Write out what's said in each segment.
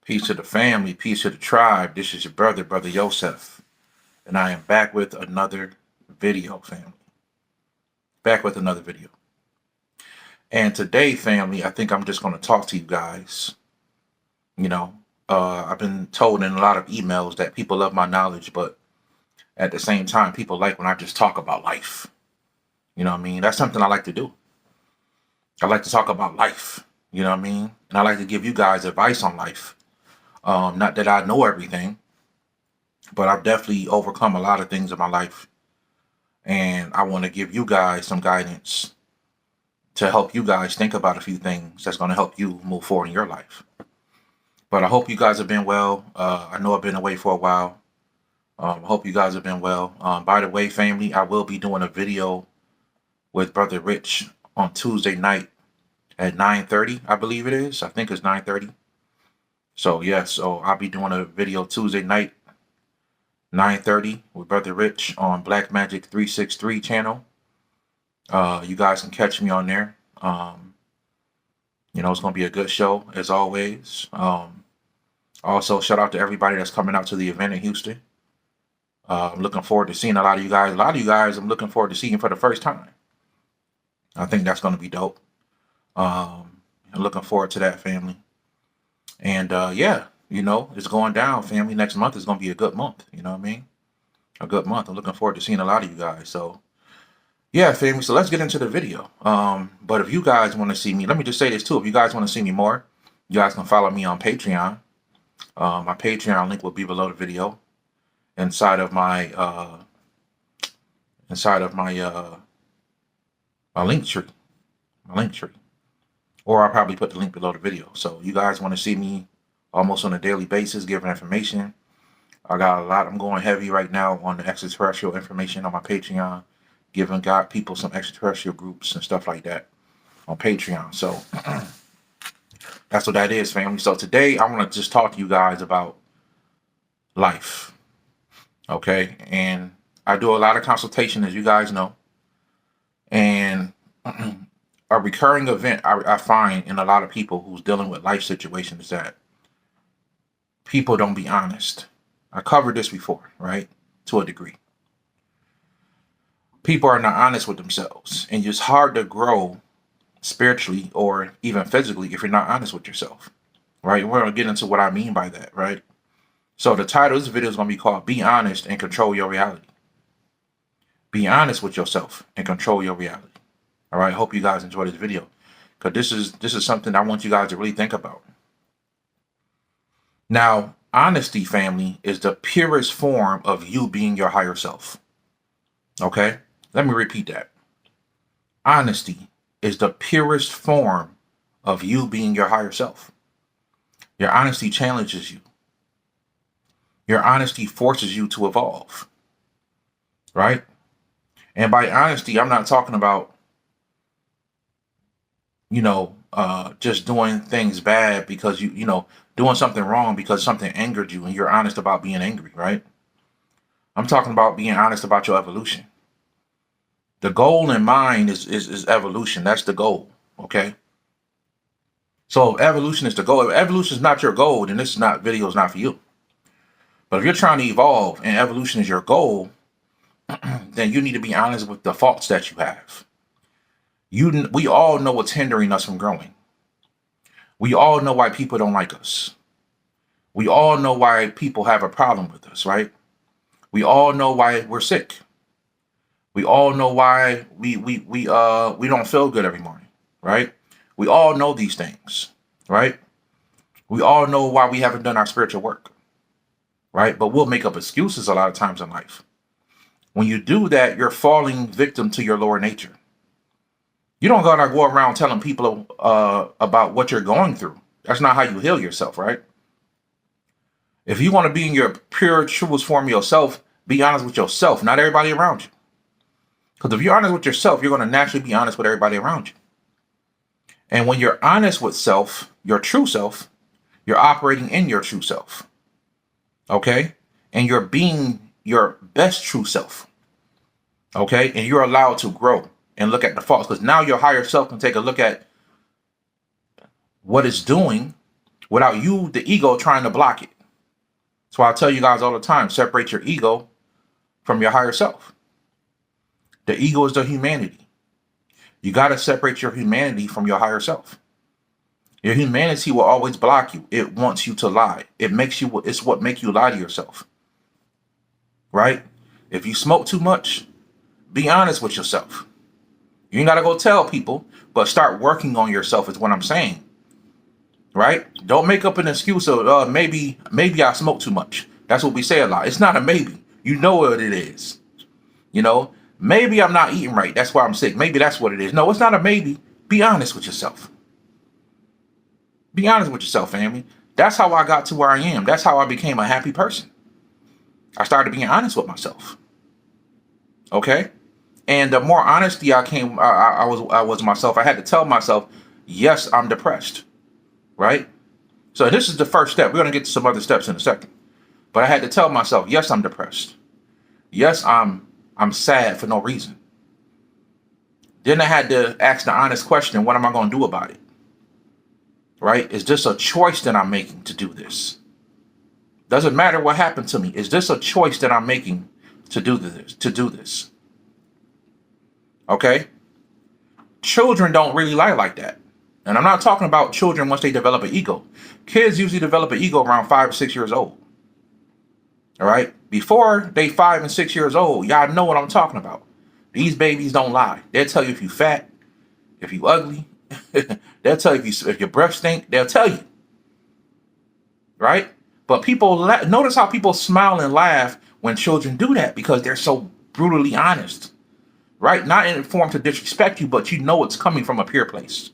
Peace to the family, peace to the tribe. This is your brother Yosef, and I am back with another video, family. Back with another video. And today, family, I think I'm just going to talk to you guys. You know, I've been told in a lot of emails that people love my knowledge, but at the same time, people like when I just talk about life. You know what I mean? That's something I like to do. I like to talk about life. You know what I mean? And I like to give you guys advice on life. Not that I know everything, but I've definitely overcome a lot of things in my life. And I want to give you guys some guidance to help you guys think about a few things that's going to help you move forward in your life. But I hope you guys have been well. I know I've been away for a while. I hope you guys have been well. By the way, family, I will be doing a video with Brother Rich on Tuesday night at 9:30, I believe it is. I think it's 9:30. So, so I'll be doing a video Tuesday night, 9:30 with Brother Rich on Black Magic 363 channel. You guys can catch me on there. It's going to be a good show as always. Also, shout out to everybody that's coming out to the event in Houston. I'm looking forward to seeing a lot of you guys. A lot of you guys I'm looking forward to seeing for the first time. I think that's going to be dope. I'm looking forward to that, family. And it's going down, family. Next month is going to be a good month. You know what I mean? A good month. I'm looking forward to seeing a lot of you guys. So, yeah, family. So let's get into the video. But if you guys want to see me, let me just say this too. If you guys want to see me more, you guys can follow me on Patreon. My Patreon link will be below the video. Inside of my my link tree, or I'll probably put the link below the video. So you guys want to see me almost on a daily basis, giving information. I got a lot. I'm going heavy right now on the extraterrestrial information on my Patreon, giving people some extraterrestrial groups and stuff like that on Patreon. So that's what that is, family. So today I want to just talk to you guys about life. Okay, and I do a lot of consultation, as you guys know, and a recurring event I find in a lot of people who's dealing with life situations is that people don't be honest. I covered this before, right? To a degree. People are not honest with themselves, and it's hard to grow spiritually or even physically if you're not honest with yourself, right? We're going to get into what I mean by that, right? So the title of this video is going to be called Be Honest and Control Your Reality. Be honest with yourself and control your reality. All right. I hope you guys enjoy this video, because this is something I want you guys to really think about. Now, honesty, family, is the purest form of you being your higher self. Okay. Let me repeat that. Honesty is the purest form of you being your higher self. Your honesty challenges you. Your honesty forces you to evolve, right? And by honesty, I'm not talking about, just doing things bad because doing something wrong because something angered you and you're honest about being angry, right? I'm talking about being honest about your evolution. The goal in mind is evolution. That's the goal, okay? So if evolution is the goal. If evolution is not your goal, then this video is not for you. But if you're trying to evolve and evolution is your goal, then you need to be honest with the faults that you have. We all know what's hindering us from growing. We all know why people don't like us. We all know why people have a problem with us, right? We all know why we're sick. We all know why we don't feel good every morning, right? We all know these things, right? We all know why we haven't done our spiritual work. Right? But we'll make up excuses a lot of times in life. When you do that, you're falling victim to your lower nature. You don't gotta go around telling people about what you're going through. That's not how you heal yourself, right? If you want to be in your pure, truest form of yourself, be honest with yourself, not everybody around you. Because if you're honest with yourself, you're going to naturally be honest with everybody around you. And when you're honest with self, your true self, you're operating in your true self. Okay? And you're being your best true self. Okay? And you're allowed to grow and look at the faults, because now your higher self can take a look at what it's doing, without you, the ego, trying to block it. That's why I tell you guys all the time, separate your ego from your higher self. The ego is the humanity. You got to separate your humanity from your higher self. Your humanity will always block you. It wants you to lie. It's what makes you lie to yourself. Right? If you smoke too much, be honest with yourself. You ain't got to go tell people, but start working on yourself is what I'm saying. Right? Don't make up an excuse of maybe I smoke too much. That's what we say a lot. It's not a maybe. You know what it is. Maybe I'm not eating right. That's why I'm sick. Maybe that's what it is. No, it's not a maybe. Be honest with yourself. Be honest with yourself, family. That's how I got to where I am. That's how I became a happy person. I started being honest with myself. Okay? And the more honesty I was myself, I had to tell myself, yes, I'm depressed. Right? So this is the first step. We're going to get to some other steps in a second. But I had to tell myself, yes, I'm depressed. Yes, I'm sad for no reason. Then I had to ask the honest question, what am I going to do about it? Right? Is this a choice that I'm making to do this? Doesn't matter what happened to me. Is this a choice that I'm making to do this? Okay? Children don't really lie like that. And I'm not talking about children once they develop an ego. Kids usually develop an ego around 5 or 6 years old. All right? Before they 5 and 6 years old, y'all know what I'm talking about. These babies don't lie. They'll tell you if you fat, if you ugly. They'll tell you if your breath stink. They'll tell you. Right? But people, notice how people smile and laugh when children do that because they're so brutally honest. Right? Not in a form to disrespect you, but you know it's coming from a pure place.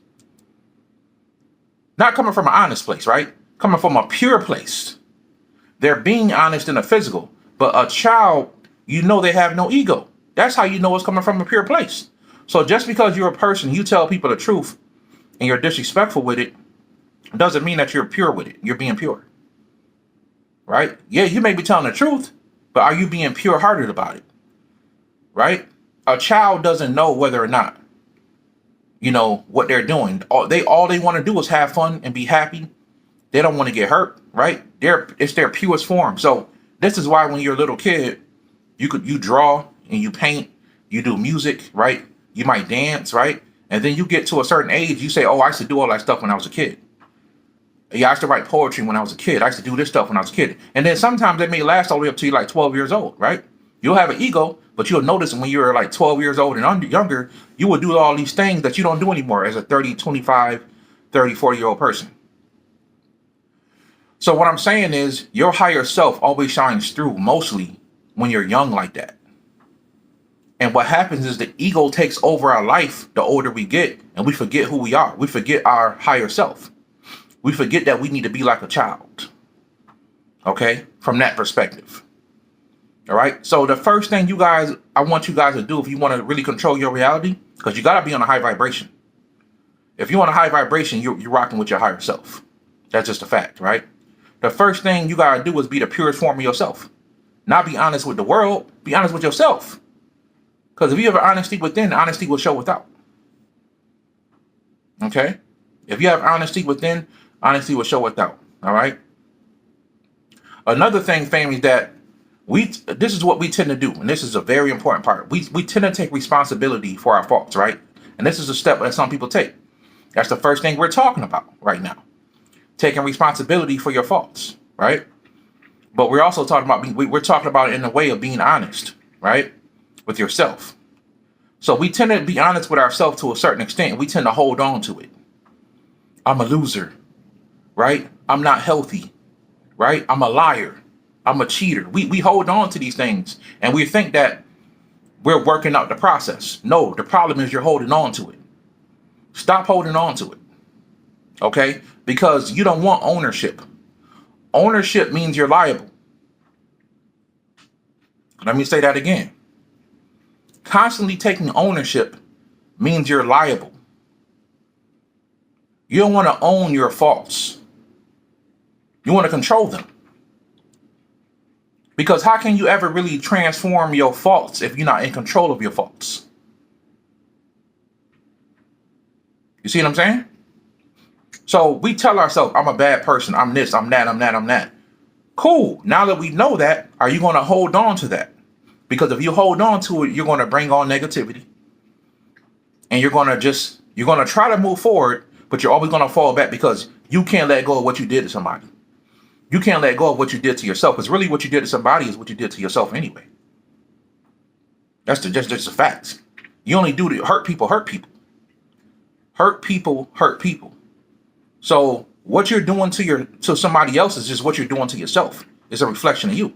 Not coming from an honest place, right? Coming from a pure place. They're being honest in the physical. But a child, you know they have no ego. That's how you know it's coming from a pure place. So just because you're a person, you tell people the truth, and you're disrespectful with it, doesn't mean that you're pure with it. You're being pure. Right? Yeah, you may be telling the truth, but are you being pure-hearted about it? Right? A child doesn't know whether or not, what they're doing. All they want to do is have fun and be happy. They don't want to get hurt, right? It's their purest form. So this is why when you're a little kid, you draw and you paint, you do music, right? You might dance, right? And then you get to a certain age, you say, oh, I used to do all that stuff when I was a kid. Yeah, I used to write poetry when I was a kid. I used to do this stuff when I was a kid. And then sometimes it may last all the way up to you like 12 years old, right? You'll have an ego, but you'll notice when you're like 12 years old and younger, you will do all these things that you don't do anymore as a 30, 25, 30, 40-year-old person. So what I'm saying is your higher self always shines through mostly when you're young like that. And what happens is the ego takes over our life the older we get, and we forget who we are. We forget our higher self. We forget that we need to be like a child. Okay? From that perspective. All right? So the first thing I want you guys to do if you want to really control your reality, because you got to be on a high vibration. If you're on a high vibration, you're rocking with your higher self. That's just a fact, right? The first thing you got to do is be the purest form of yourself. Not be honest with the world. Be honest with yourself. Because if you have honesty within, honesty will show without. Okay? If you have honesty within, honesty will show without. All right? Another thing, family, that this is what we tend to do, and this is a very important part. We tend to take responsibility for our faults, right? And this is a step that some people take. That's the first thing we're talking about right now. Taking responsibility for your faults, right? But we're also talking about, we're talking about it in a way of being honest, right? With yourself. So we tend to be honest with ourselves to a certain extent. We tend to hold on to it. I'm a loser, right? I'm not healthy, right? I'm a liar. I'm a cheater. We hold on to these things and we think that we're working out the process. No, the problem is you're holding on to it. Stop holding on to it. Okay? Because you don't want ownership. Ownership means you're liable. Let me say that again. Constantly taking ownership means you're liable. You don't want to own your faults. You want to control them. Because how can you ever really transform your faults if you're not in control of your faults? You see what I'm saying? So we tell ourselves, I'm a bad person. I'm this, I'm that, I'm that, I'm that. Cool. Now that we know that, are you going to hold on to that? Because if you hold on to it, you're going to bring on negativity, and you're going to try to move forward, but you're always going to fall back because you can't let go of what you did to somebody. You can't let go of what you did to yourself, because really what you did to somebody is what you did to yourself anyway. That's just the facts. You only do to hurt people, hurt people. Hurt people, hurt people. So what you're doing to somebody else is just what you're doing to yourself. It's a reflection of you.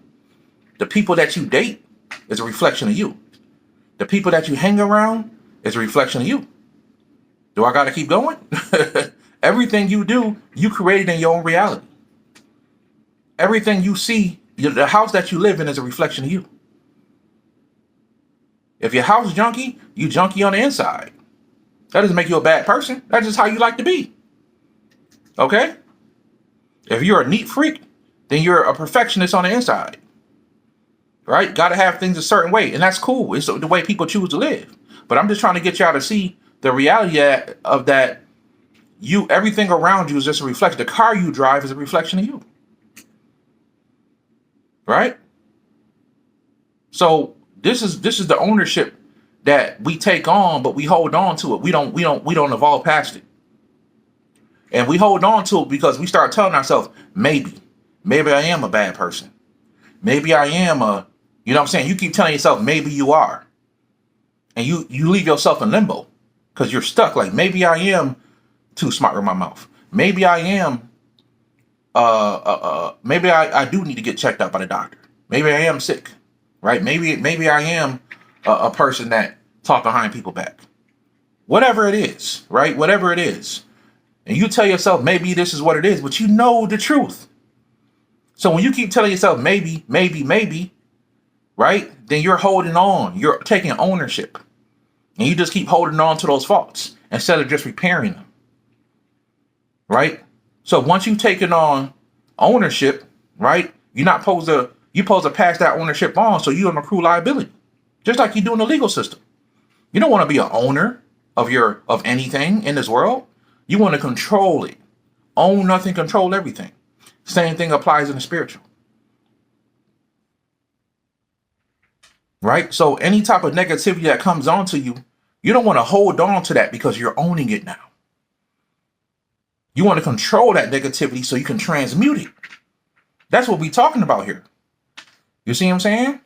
The people that you date is a reflection of you. The people that you hang around is a reflection of you. Do I got to keep going? Everything you do, you created in your own reality. Everything you see, the house that you live in is a reflection of you. If your house is junky, you junky on the inside. That doesn't make you a bad person. That's just how you like to be. Okay? If you're a neat freak, then you're a perfectionist on the inside. Right? Got to have things a certain way. And that's cool. It's the way people choose to live. But I'm just trying to get y'all to see the reality of that. Everything around you is just a reflection. The car you drive is a reflection of you. Right? So this is the ownership that we take on, but we hold on to it. We don't evolve past it. And we hold on to it because we start telling ourselves, maybe I am a bad person. Maybe I am you know what I'm saying? You keep telling yourself, maybe you are. And you leave yourself in limbo because you're stuck. Like, maybe I am too smart with my mouth. Maybe I am, maybe I do need to get checked out by the doctor. Maybe I am sick, right? Maybe I am a person that talk behind people's back. Whatever it is, right? Whatever it is. And you tell yourself, maybe this is what it is, but you know the truth. So when you keep telling yourself, maybe, right? Then you're holding on. You're taking ownership. And you just keep holding on to those faults instead of just repairing them. Right? So once you've taken on ownership, right? You're supposed to pass that ownership on, so you don't accrue liability. Just like you do in the legal system. You don't want to be an owner of anything in this world. You want to control it. Own nothing, control everything. Same thing applies in the spiritual. Right? So any type of negativity that comes onto you, you don't want to hold on to that because you're owning it now. You want to control that negativity so you can transmute it. That's what we're talking about here. You see what I'm saying?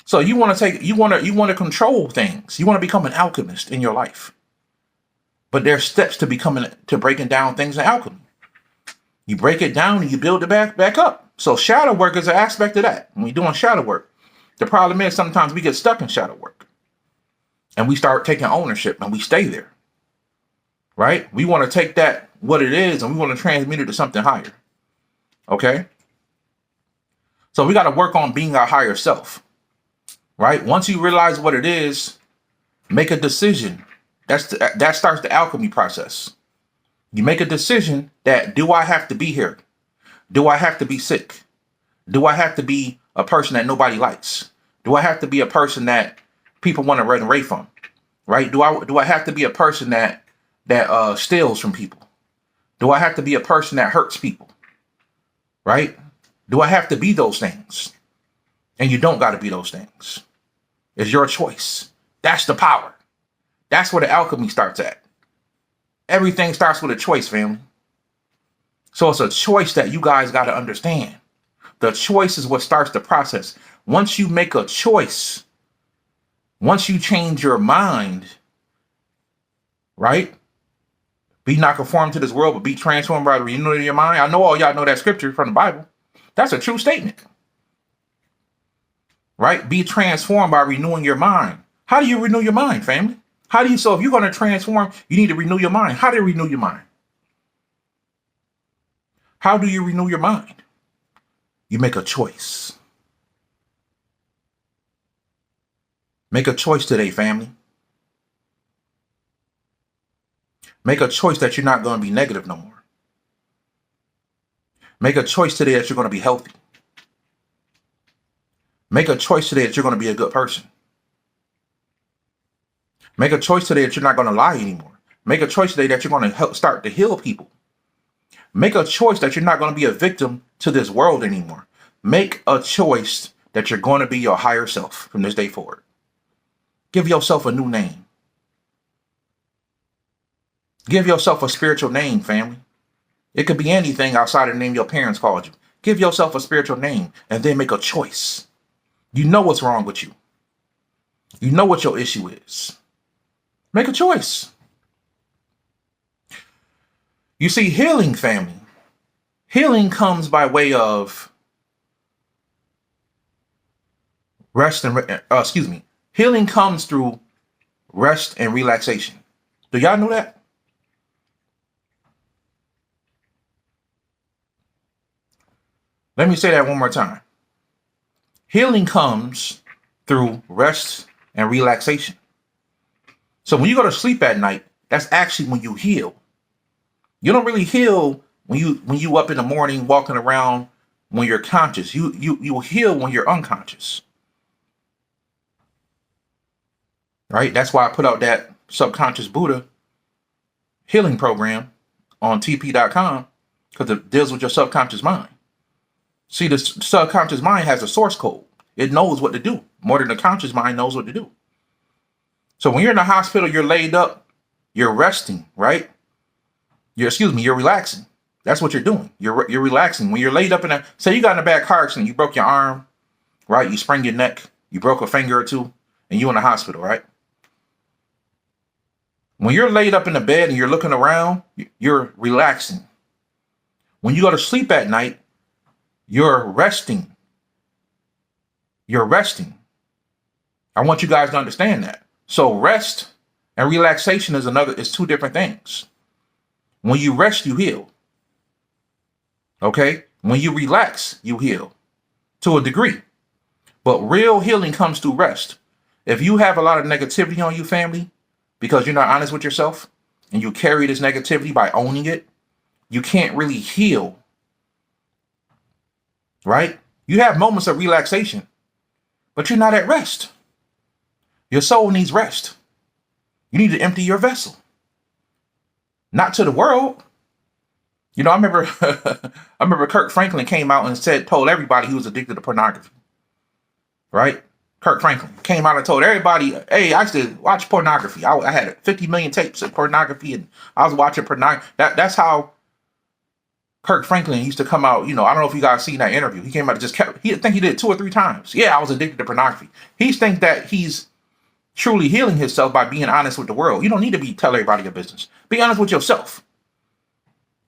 So you want to control things. You want to become an alchemist in your life. But there's steps to breaking down things in alchemy. You break it down and you build it back up. So shadow work is an aspect of that. When we're doing shadow work, the problem is sometimes we get stuck in shadow work and we start taking ownership and we stay there. Right? We want to take that, what it is, and we want to transmute it to something higher. Okay? So we got to work on being our higher self. Right? Once you realize what it is, make a decision. That starts the alchemy process. You make a decision that, do I have to be here? Do I have to be sick? Do I have to be a person that nobody likes? Do I have to be a person that people want to run away from? Right? Do I have to be a person that steals from people? Do I have to be a person that hurts people? Right? Do I have to be those things? And you don't got to be those things. It's your choice. That's the power. That's where the alchemy starts at. Everything starts with a choice, family. So it's a choice that you guys got to understand. The choice is what starts the process. Once you make a choice, once you change your mind, right? Be not conformed to this world, but be transformed by the renewing of your mind. I know all y'all know that scripture from the Bible. That's a true statement. Right? Be transformed by renewing your mind. How do you renew your mind, family? So if you're going to transform, you need to renew your mind. How do you renew your mind? How do you renew your mind? You make a choice. Make a choice today, family. Make a choice that you're not going to be negative no more. Make a choice today that you're going to be healthy. Make a choice today that you're going to be a good person. Make a choice today that you're not going to lie anymore. Make a choice today that you're going to start to heal people. Make a choice that you're not going to be a victim to this world anymore. Make a choice that you're going to be your higher self from this day forward. Give yourself a new name. Give yourself a spiritual name, family. It could be anything outside of the name your parents called you. Give yourself a spiritual name and then make a choice. You know what's wrong with you. You know what your issue is. Make a choice. You see, healing, family. Healing comes by way of rest and, healing comes through rest and relaxation. Do y'all know that? Let me say that one more time. Healing comes through rest and relaxation. So when you go to sleep at night, that's actually when you heal. You don't really heal when you up in the morning walking around when you're conscious. You heal when you're unconscious. Right? That's why I put out that Subconscious Buddha healing program on TP.com, because it deals with your subconscious mind. See, the subconscious mind has a source code. It knows what to do more than the conscious mind knows what to do. So when you're in the hospital, you're laid up, you're resting, right? You're relaxing. That's what you're doing. You're relaxing. When you're laid up say you got in a bad car accident, you broke your arm, right? You sprained your neck, you broke a finger or two, and you're in the hospital, right? When you're laid up in the bed and you're looking around, you're relaxing. When you go to sleep at night, you're resting. You're resting. I want you guys to understand that. So rest and relaxation is two different things. When you rest, you heal. Okay? When you relax, you heal to a degree. But real healing comes through rest. If you have a lot of negativity on you, family, because you're not honest with yourself and you carry this negativity by owning it, you can't really heal. Right? You have moments of relaxation, but you're not at rest. Your soul needs rest. You need to empty your vessel. Not to the world. You know, I remember Kirk Franklin came out and told everybody he was addicted to pornography. Right? Kirk Franklin came out and told everybody, hey, I used to watch pornography. I had 50 million tapes of pornography and I was watching pornography. That's how Kirk Franklin used to come out. You know, I don't know if you guys seen that interview. He came out and I think he did it 2 or 3 times. Yeah, I was addicted to pornography. He thinks that he's truly healing himself by being honest with the world. You don't need to tell everybody your business. Be honest with yourself.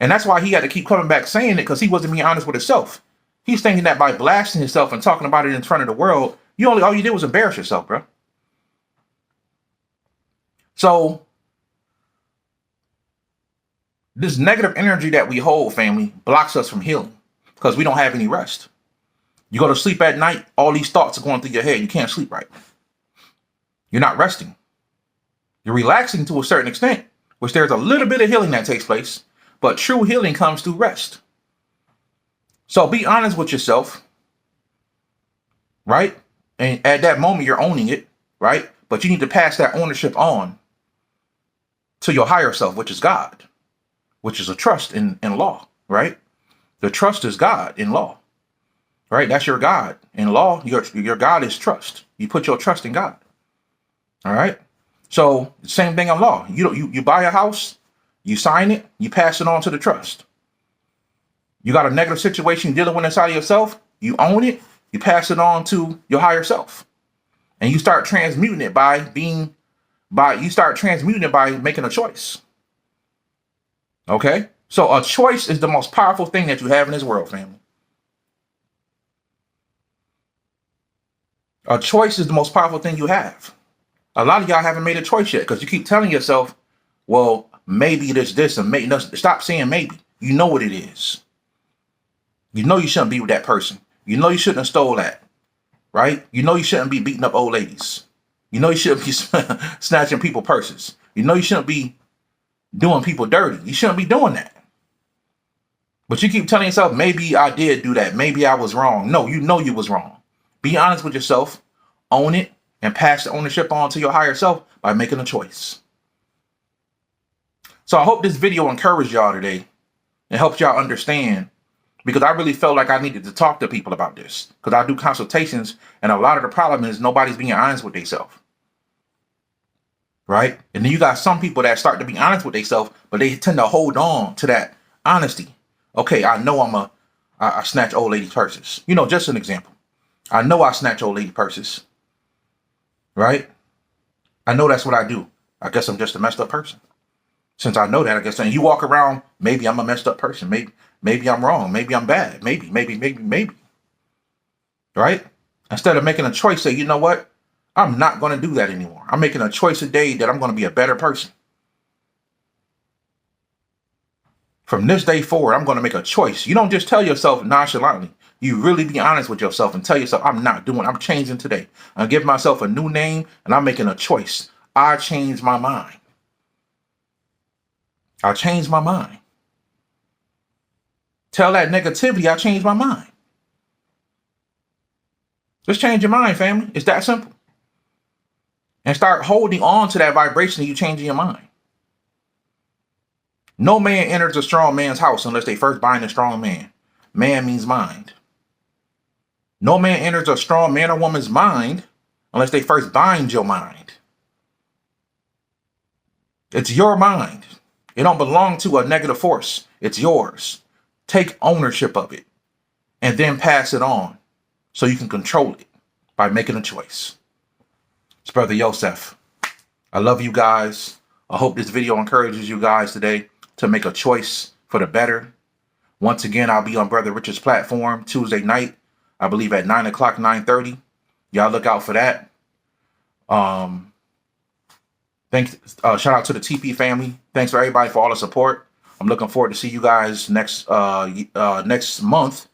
And that's why he had to keep coming back saying it, because he wasn't being honest with himself. He's thinking that by blasting himself and talking about it in front of the world, all you did was embarrass yourself, bro. So this negative energy that we hold, family, blocks us from healing because we don't have any rest. You go to sleep at night, all these thoughts are going through your head. You can't sleep right. You're not resting. You're relaxing to a certain extent, which there's a little bit of healing that takes place, but true healing comes through rest. So be honest with yourself, right? And at that moment, you're owning it, right? But you need to pass that ownership on to your higher self, which is God, which is a trust in law, right? The trust is God in law, right? That's your God. In law, your God is trust. You put your trust in God. All right. So same thing in law. You buy a house, you sign it, you pass it on to the trust. You got a negative situation you're dealing with inside of yourself, you own it, you pass it on to your higher self. And you start transmuting it by making a choice. Okay? So a choice is the most powerful thing that you have in this world, family. A choice is the most powerful thing you have. A lot of y'all haven't made a choice yet because you keep telling yourself, well, maybe it's this and maybe. No, stop saying maybe. You know what it is. You know you shouldn't be with that person. You know you shouldn't have stole that, right? You know you shouldn't be beating up old ladies. You know you shouldn't be snatching people's purses. You know you shouldn't be doing people dirty. You shouldn't be doing that. But you keep telling yourself, maybe I did do that. Maybe I was wrong. No, you know you was wrong. Be honest with yourself. Own it. And pass the ownership on to your higher self by making a choice. So I hope this video encouraged y'all today. It helps y'all understand, because I really felt like I needed to talk to people about this, because I do consultations, and a lot of the problem is nobody's being honest with themselves. Right? And then you got some people that start to be honest with themselves, but they tend to hold on to that honesty. Okay, I know I snatch old lady purses. You know, just an example. I know I snatch old lady purses. Right? I know that's what I do. I guess I'm just a messed up person. Since I know that, I guess, and you walk around, maybe I'm a messed up person. Maybe I'm wrong. Maybe I'm bad. Maybe. Right? Instead of making a choice, say, you know what? I'm not going to do that anymore. I'm making a choice a day that I'm going to be a better person. From this day forward, I'm going to make a choice. You don't just tell yourself nonchalantly. You really be honest with yourself and tell yourself, I'm changing today. I'm giving myself a new name, and I'm making a choice. I changed my mind. I changed my mind. Tell that negativity, I changed my mind. Just change your mind, family. It's that simple. And start holding on to that vibration that you changing your mind. No man enters a strong man's house unless they first bind a strong man. Man means mind. No man enters a strong man or woman's mind unless they first bind your mind. It's your mind. It don't belong to a negative force. It's yours. Take ownership of it and then pass it on so you can control it by making a choice. It's Brother Yosef. I love you guys. I hope this video encourages you guys today to make a choice for the better. Once again, I'll be on Brother Richard's platform Tuesday night, I believe at 9 o'clock, 9:30. Y'all look out for that. Shout out to the TP family. Thanks for everybody for all the support. I'm looking forward to see you guys next month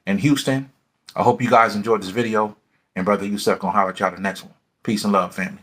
in Houston. I hope you guys enjoyed this video. And Brother Yosef gonna holler at y'all the next one. Peace and love, family.